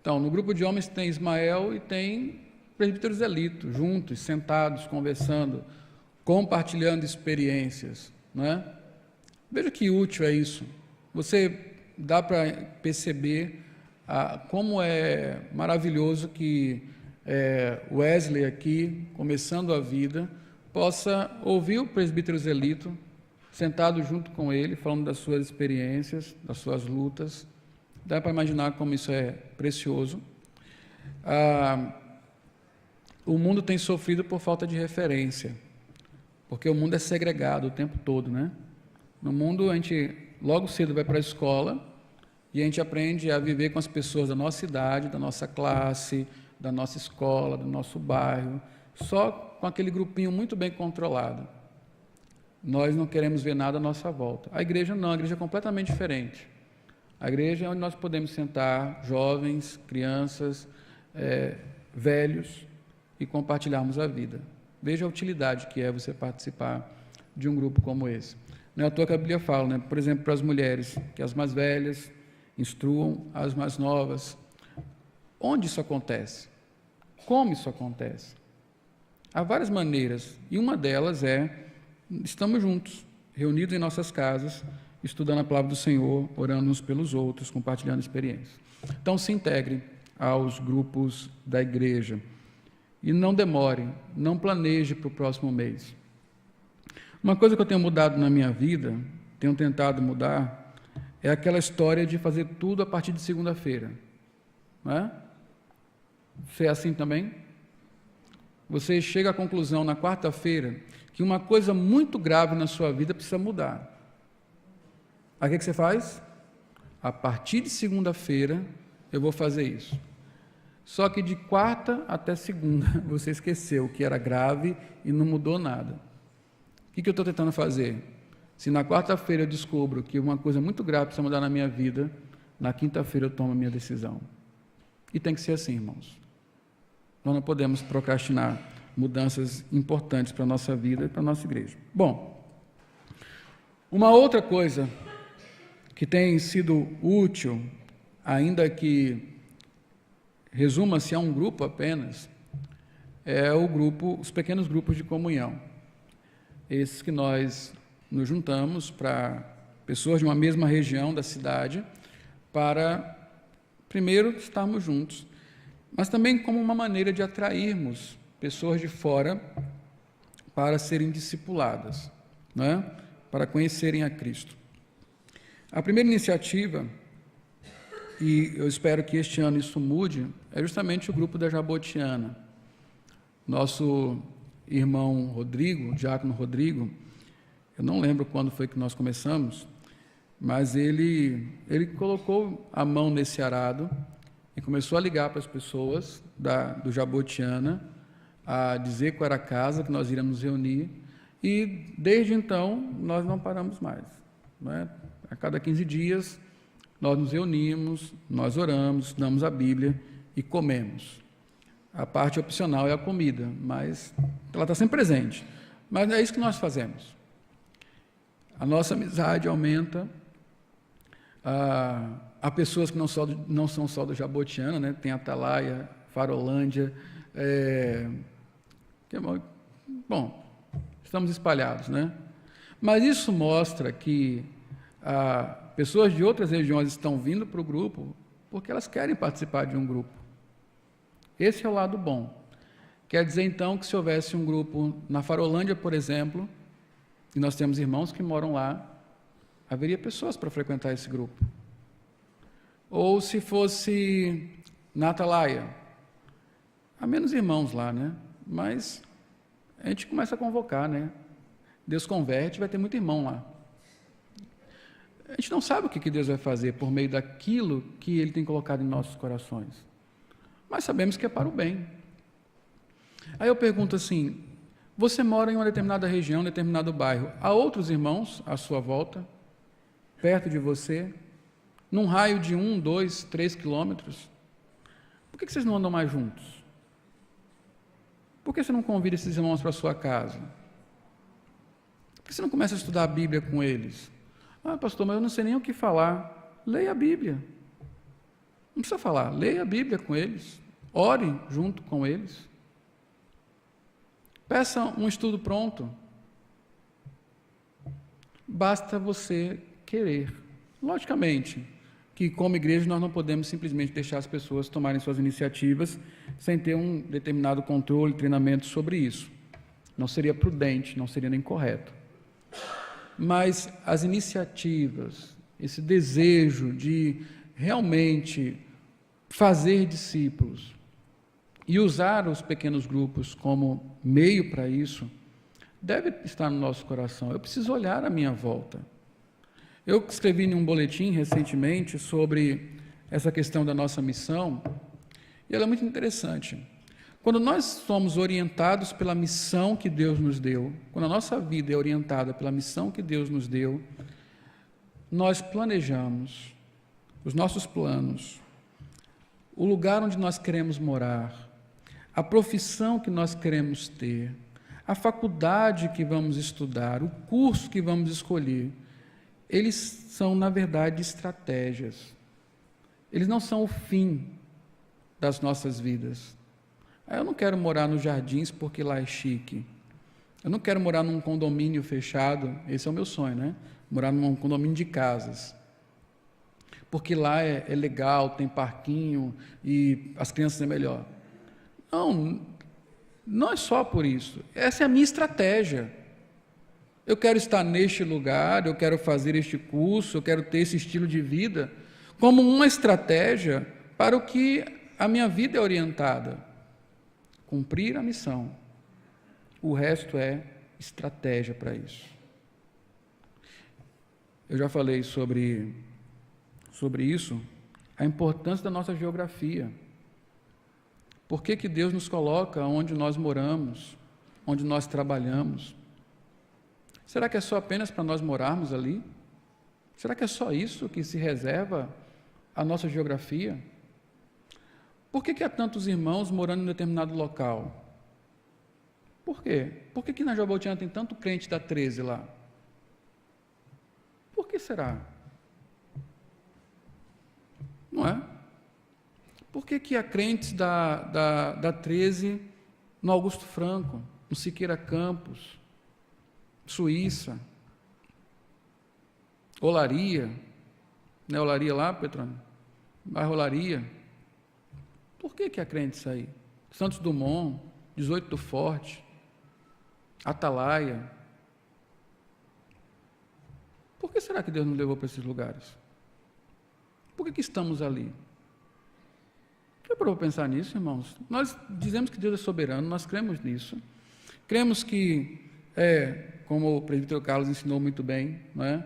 Então, no grupo de homens tem Ismael e tem presbíteros Zelito, juntos, sentados, conversando, compartilhando experiências, não é? Veja que útil é isso. Você dá para perceber como é maravilhoso que Wesley aqui, começando a vida, possa ouvir o presbítero Zelito, sentado junto com ele, falando das suas experiências, das suas lutas. Dá para imaginar como isso é precioso. O mundo tem sofrido por falta de referência, porque o mundo é segregado o tempo todo, né? No mundo, a gente logo cedo vai para a escola e a gente aprende a viver com as pessoas da nossa idade, da nossa classe, da nossa escola, do nosso bairro, só com aquele grupinho muito bem controlado. Nós não queremos ver nada à nossa volta. A igreja não, a igreja é completamente diferente. A igreja é onde nós podemos sentar, jovens, crianças, velhos, e compartilharmos a vida. Veja a utilidade que é você participar de um grupo como esse. Não é à toa que a Bíblia fala, né? Por exemplo, para as mulheres, que as mais velhas instruam as mais novas. Onde isso acontece? Como isso acontece? Há várias maneiras, e uma delas estamos juntos, reunidos em nossas casas, estudando a palavra do Senhor, orando uns pelos outros, compartilhando experiências. Então, se integre aos grupos da igreja. E não demore, não planeje para o próximo mês. Uma coisa que eu tenho mudado na minha vida, tenho tentado mudar, é aquela história de fazer tudo a partir de segunda-feira. Não é? Você é assim também? Você chega à conclusão na quarta-feira que uma coisa muito grave na sua vida precisa mudar. Aí o que você faz? A partir de segunda-feira eu vou fazer isso. Só que de quarta até segunda você esqueceu que era grave e não mudou nada. O que eu estou tentando fazer? Se na quarta-feira eu descubro que uma coisa muito grave precisa mudar na minha vida, na quinta-feira eu tomo a minha decisão. E tem que ser assim, irmãos. Nós não podemos procrastinar mudanças importantes para a nossa vida e para a nossa igreja. Bom, uma outra coisa que tem sido útil, ainda que resuma-se a um grupo apenas, é os pequenos grupos de comunhão. Esses que nós nos juntamos para pessoas de uma mesma região da cidade, para, primeiro, estarmos juntos, mas também como uma maneira de atrairmos pessoas de fora para serem discipuladas, né? Para conhecerem a Cristo. A primeira iniciativa, e eu espero que este ano isso mude, é justamente o grupo da Jabotiana. Nosso irmão Rodrigo, o diácono Rodrigo, eu não lembro quando foi que nós começamos, mas ele colocou a mão nesse arado e começou a ligar para as pessoas do Jabotiana, a dizer qual era a casa que nós iríamos reunir, e desde então nós não paramos mais, né? A cada 15 dias nós nos reunimos, nós oramos, estudamos a Bíblia e comemos. A parte opcional é a comida, mas ela está sempre presente. Mas é isso que nós fazemos. A nossa amizade aumenta. Há pessoas que não são só do Jabotiana, né? Tem Atalaia, Farolândia. Bom, estamos espalhados, né? Mas isso mostra que pessoas de outras regiões estão vindo para o grupo porque elas querem participar de um grupo. Esse é o lado bom. Quer dizer, então, que se houvesse um grupo na Farolândia, por exemplo, e nós temos irmãos que moram lá, haveria pessoas para frequentar esse grupo. Ou se fosse na Atalaia, há menos irmãos lá, né? Mas a gente começa a convocar, né? Deus converte, vai ter muito irmão lá. A gente não sabe o que Deus vai fazer por meio daquilo que Ele tem colocado em nossos corações, mas sabemos que é para o bem. Aí eu pergunto assim, você mora em uma determinada região, um determinado bairro, há outros irmãos à sua volta, perto de você, num raio de 1, 2, 3 quilômetros? Por que vocês não andam mais juntos? Por que você não convida esses irmãos para a sua casa? Por que você não começa a estudar a Bíblia com eles? Ah, pastor, mas eu não sei nem o que falar. Leia a Bíblia. Não precisa falar, leia a Bíblia com eles. Ore junto com eles. Peça um estudo pronto. Basta você querer. Logicamente que, como igreja, nós não podemos simplesmente deixar as pessoas tomarem suas iniciativas sem ter um determinado controle, treinamento sobre isso. Não seria prudente, não seria nem correto. Mas as iniciativas, esse desejo de realmente fazer discípulos e usar os pequenos grupos como meio para isso, deve estar no nosso coração. Eu preciso olhar à minha volta. Eu escrevi em um boletim recentemente sobre essa questão da nossa missão, e ela é muito interessante. Quando nós somos orientados pela missão que Deus nos deu, quando a nossa vida é orientada pela missão que Deus nos deu, nós planejamos os nossos planos, o lugar onde nós queremos morar, a profissão que nós queremos ter, a faculdade que vamos estudar, o curso que vamos escolher. Eles são, na verdade, estratégias. Eles não são o fim das nossas vidas. Eu não quero morar nos Jardins porque lá é chique. Eu não quero morar num condomínio fechado, esse é o meu sonho, né? Morar num condomínio de casas. Porque lá é legal, tem parquinho e as crianças é melhor. Não, não é só por isso. Essa é a minha estratégia. Eu quero estar neste lugar, eu quero fazer este curso, eu quero ter esse estilo de vida como uma estratégia para o que a minha vida é orientada. Cumprir a missão. O resto é estratégia para isso. Eu já falei sobre isso, a importância da nossa geografia. Por que Deus nos coloca onde nós moramos, onde nós trabalhamos? Será que é só apenas para nós morarmos ali? Será que é só isso que se reserva à nossa geografia? Por que há tantos irmãos morando em um determinado local? Por quê? Por que na Jabotiana tem tanto crente da 13 lá? Por que será? Não é? Por que há crentes da 13 no Augusto Franco, no Siqueira Campos, Suíça, Olaria, não é Olaria lá, Petrônio? Bairro Olaria. Por que há crentes aí? Santos Dumont, 18 do Forte, Atalaia. Por que será que Deus nos levou para esses lugares? Por que estamos ali? Já parou para pensar nisso, irmãos? Nós dizemos que Deus é soberano, nós cremos nisso. Cremos que, como o presbítero Carlos ensinou muito bem, não é?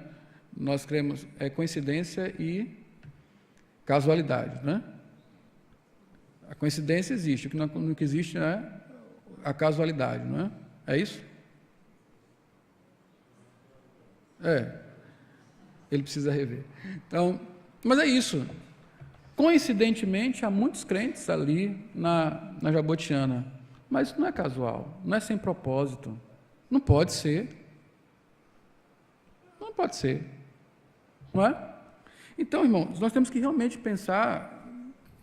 Nós cremos coincidência e casualidade, né? A coincidência existe, o que não existe é a casualidade, não é? É isso? Ele precisa rever. Então, mas é isso. Coincidentemente, há muitos crentes ali na Jabotiana, mas isso não é casual, não é sem propósito, não pode ser. Não pode ser, não é? Então, irmãos, nós temos que realmente pensar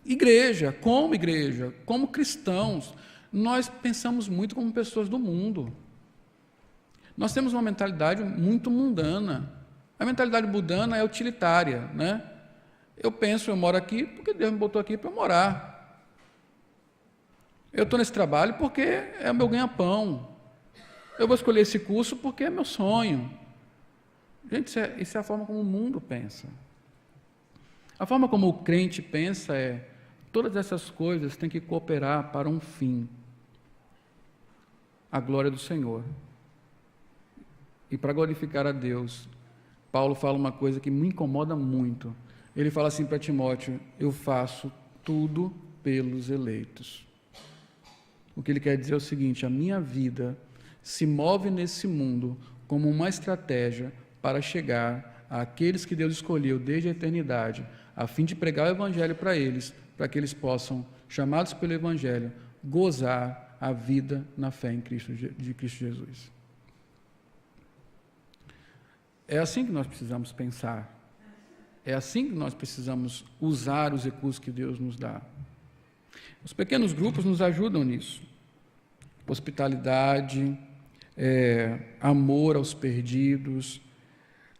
igreja, como cristãos. Nós pensamos muito como pessoas do mundo. Nós temos uma mentalidade muito mundana. A mentalidade mundana é utilitária, né? Eu penso, eu moro aqui porque Deus me botou aqui para eu morar. Eu estou nesse trabalho porque é o meu ganha-pão. Eu vou escolher esse curso porque é meu sonho. Gente, isso é a forma como o mundo pensa. A forma como o crente pensa todas essas coisas têm que cooperar para um fim, a glória do Senhor. E para glorificar a Deus, Paulo fala uma coisa que me incomoda muito. Ele fala assim para Timóteo: eu faço tudo pelos eleitos. O que ele quer dizer é o seguinte: a minha vida se move nesse mundo como uma estratégia para chegar àqueles que Deus escolheu desde a eternidade, a fim de pregar o Evangelho para eles, para que eles possam, chamados pelo Evangelho, gozar a vida na fé em Cristo Jesus. É assim que nós precisamos pensar. É assim que nós precisamos usar os recursos que Deus nos dá. Os pequenos grupos nos ajudam nisso. Hospitalidade, amor aos perdidos,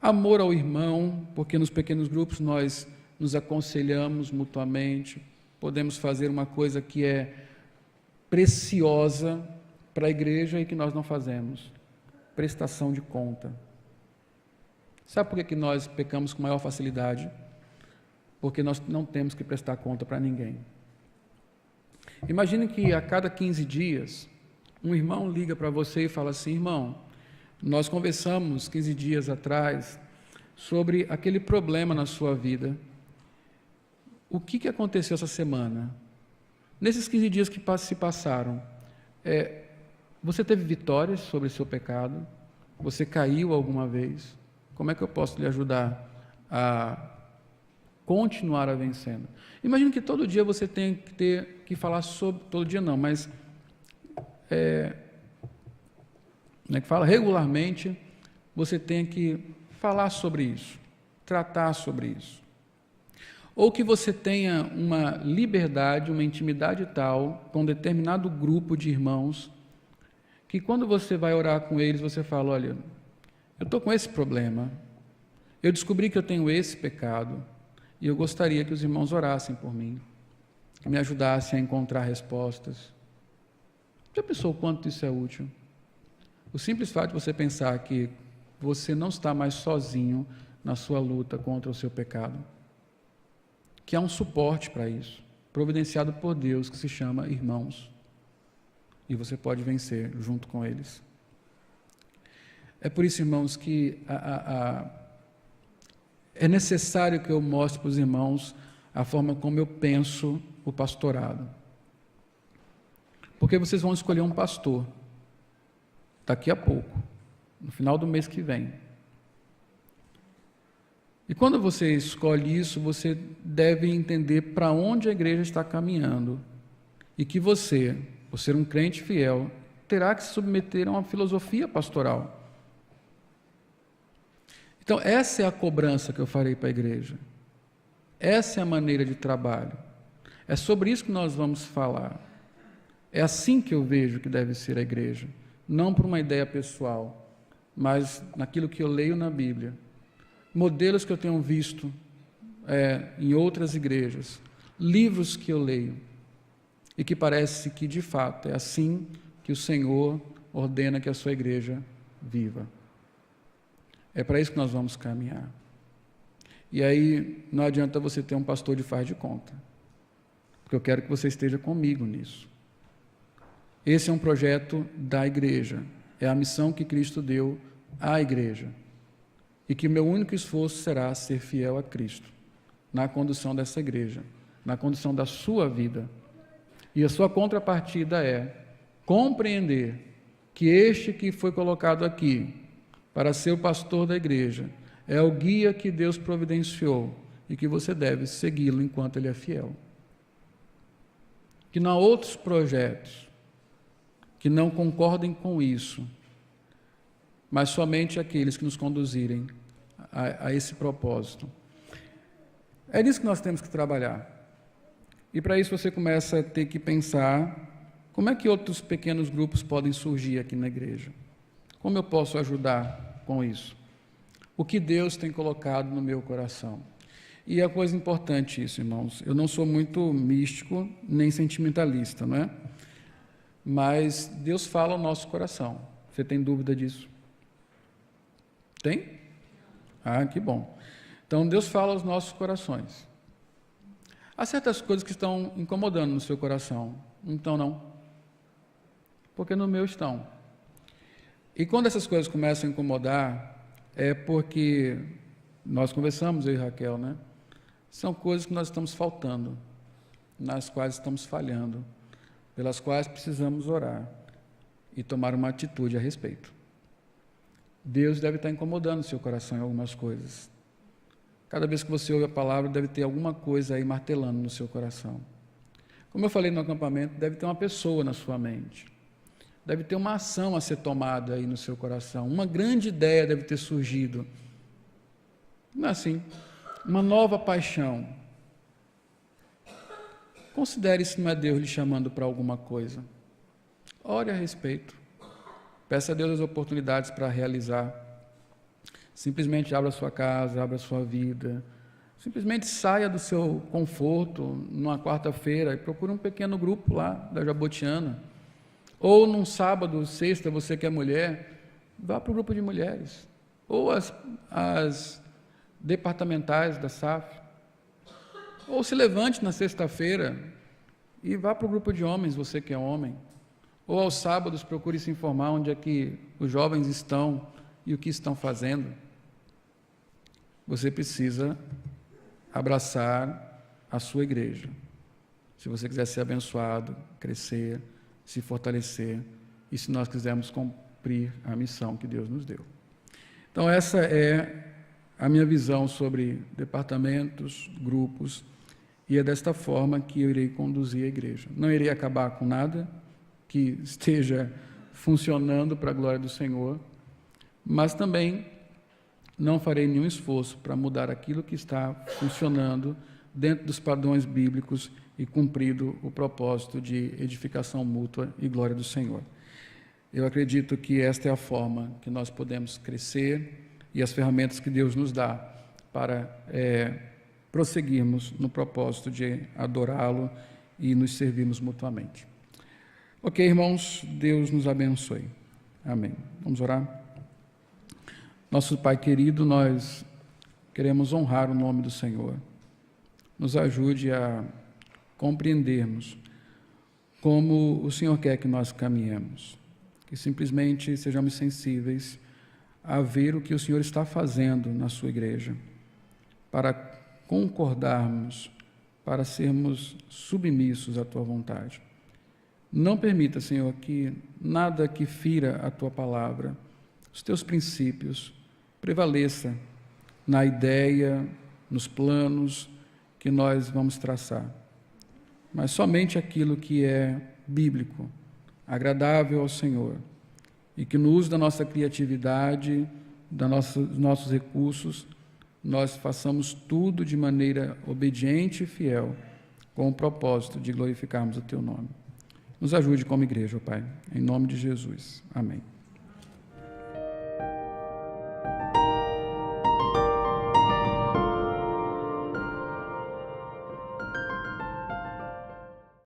amor ao irmão, porque nos pequenos grupos nós nos aconselhamos mutuamente, podemos fazer uma coisa que é preciosa para a igreja e que nós não fazemos: prestação de conta. Sabe por que nós pecamos com maior facilidade? Porque nós não temos que prestar conta para ninguém. Imagine que a cada 15 dias, um irmão liga para você e fala assim: irmão, nós conversamos 15 dias atrás sobre aquele problema na sua vida. O que aconteceu essa semana? Nesses 15 dias que se passaram, você teve vitórias sobre o seu pecado? Você caiu alguma vez? Como é que eu posso lhe ajudar a continuar a vencendo? Imagine que todo dia você tem que ter que falar sobre, todo dia não, mas como é que fala? Regularmente você tem que falar sobre isso, tratar sobre isso. Ou que você tenha uma liberdade, uma intimidade tal com um determinado grupo de irmãos, que quando você vai orar com eles, você fala: olha, eu estou com esse problema, eu descobri que eu tenho esse pecado, e eu gostaria que os irmãos orassem por mim, que me ajudassem a encontrar respostas. Já pensou o quanto isso é útil? O simples fato de você pensar que você não está mais sozinho na sua luta contra o seu pecado, que há um suporte para isso, providenciado por Deus, que se chama irmãos, e você pode vencer junto com eles. É por isso, irmãos, que é necessário que eu mostre para os irmãos a forma como eu penso o pastorado. Porque vocês vão escolher um pastor daqui a pouco, no final do mês que vem. E quando você escolhe isso, você deve entender para onde a igreja está caminhando e que você, por ser um crente fiel, terá que se submeter a uma filosofia pastoral. Então, essa é a cobrança que eu farei para a igreja. Essa é a maneira de trabalho. É sobre isso que nós vamos falar. É assim que eu vejo que deve ser a igreja, não por uma ideia pessoal, mas naquilo que eu leio na Bíblia. Modelos que eu tenho visto em outras igrejas, livros que eu leio, e que parece que, de fato, é assim que o Senhor ordena que a sua igreja viva. É para isso que nós vamos caminhar. E aí, não adianta você ter um pastor de faz de conta, porque eu quero que você esteja comigo nisso. Esse é um projeto da igreja, é a missão que Cristo deu à igreja, e que meu único esforço será ser fiel a Cristo, na condução dessa igreja, na condução da sua vida. E a sua contrapartida é compreender que este que foi colocado aqui para ser o pastor da igreja é o guia que Deus providenciou e que você deve segui-lo enquanto ele é fiel. Que não há outros projetos que não concordem com isso, mas somente aqueles que nos conduzirem a esse propósito. É nisso que nós temos que trabalhar. E para isso você começa a ter que pensar como é que outros pequenos grupos podem surgir aqui na igreja. Como eu posso ajudar com isso? O que Deus tem colocado no meu coração. E é coisa importante isso, irmãos. Eu não sou muito místico nem sentimentalista, não é? Mas Deus fala ao nosso coração. Você tem dúvida disso? Tem? Ah, que bom. Então Deus fala aos nossos corações. Há certas coisas que estão incomodando no seu coração. Então não. Porque no meu estão. E quando essas coisas começam a incomodar, é porque nós conversamos, eu e Raquel, né? São coisas que nós estamos faltando, nas quais estamos falhando, pelas quais precisamos orar e tomar uma atitude a respeito. Deus deve estar incomodando o seu coração em algumas coisas. Cada vez que você ouve a palavra, deve ter alguma coisa aí martelando no seu coração. Como eu falei no acampamento, deve ter uma pessoa na sua mente. Deve ter uma ação a ser tomada aí no seu coração. Uma grande ideia deve ter surgido. Não é assim? Uma nova paixão. Considere se não é Deus lhe chamando para alguma coisa. Ore a respeito. Peça a Deus as oportunidades para realizar. Simplesmente abra a sua casa, abra a sua vida. Simplesmente saia do seu conforto numa quarta-feira e procure um pequeno grupo lá da Jabotiana. Ou num sábado, sexta, você que é mulher, vá para o grupo de mulheres. Ou as departamentais da SAF. Ou se levante na sexta-feira e vá para o grupo de homens, você que é homem. Ou aos sábados procure se informar onde é que os jovens estão e o que estão fazendo. Você precisa abraçar a sua igreja. Se você quiser ser abençoado, crescer, se fortalecer, e se nós quisermos cumprir a missão que Deus nos deu. Então essa é a minha visão sobre departamentos, grupos, e é desta forma que eu irei conduzir a igreja. Não irei acabar com nada que esteja funcionando para a glória do Senhor, mas também não farei nenhum esforço para mudar aquilo que está funcionando dentro dos padrões bíblicos e cumprido o propósito de edificação mútua e glória do Senhor. Eu acredito que esta é a forma que nós podemos crescer e as ferramentas que Deus nos dá para prosseguirmos no propósito de adorá-lo e nos servirmos mutuamente. Ok, irmãos, Deus nos abençoe. Amém. Vamos orar? Nosso Pai querido, nós queremos honrar o nome do Senhor. Nos ajude a compreendermos como o Senhor quer que nós caminhemos, que simplesmente sejamos sensíveis a ver o que o Senhor está fazendo na sua igreja, para concordarmos, para sermos submissos à tua vontade. Não permita, Senhor, que nada que fira a tua palavra, os teus princípios, prevaleça na ideia, nos planos que nós vamos traçar, mas somente aquilo que é bíblico, agradável ao Senhor, e que no uso da nossa criatividade, dos nossos recursos, nós façamos tudo de maneira obediente e fiel, com o propósito de glorificarmos o Teu nome. Nos ajude como igreja, ó Pai, em nome de Jesus. Amém.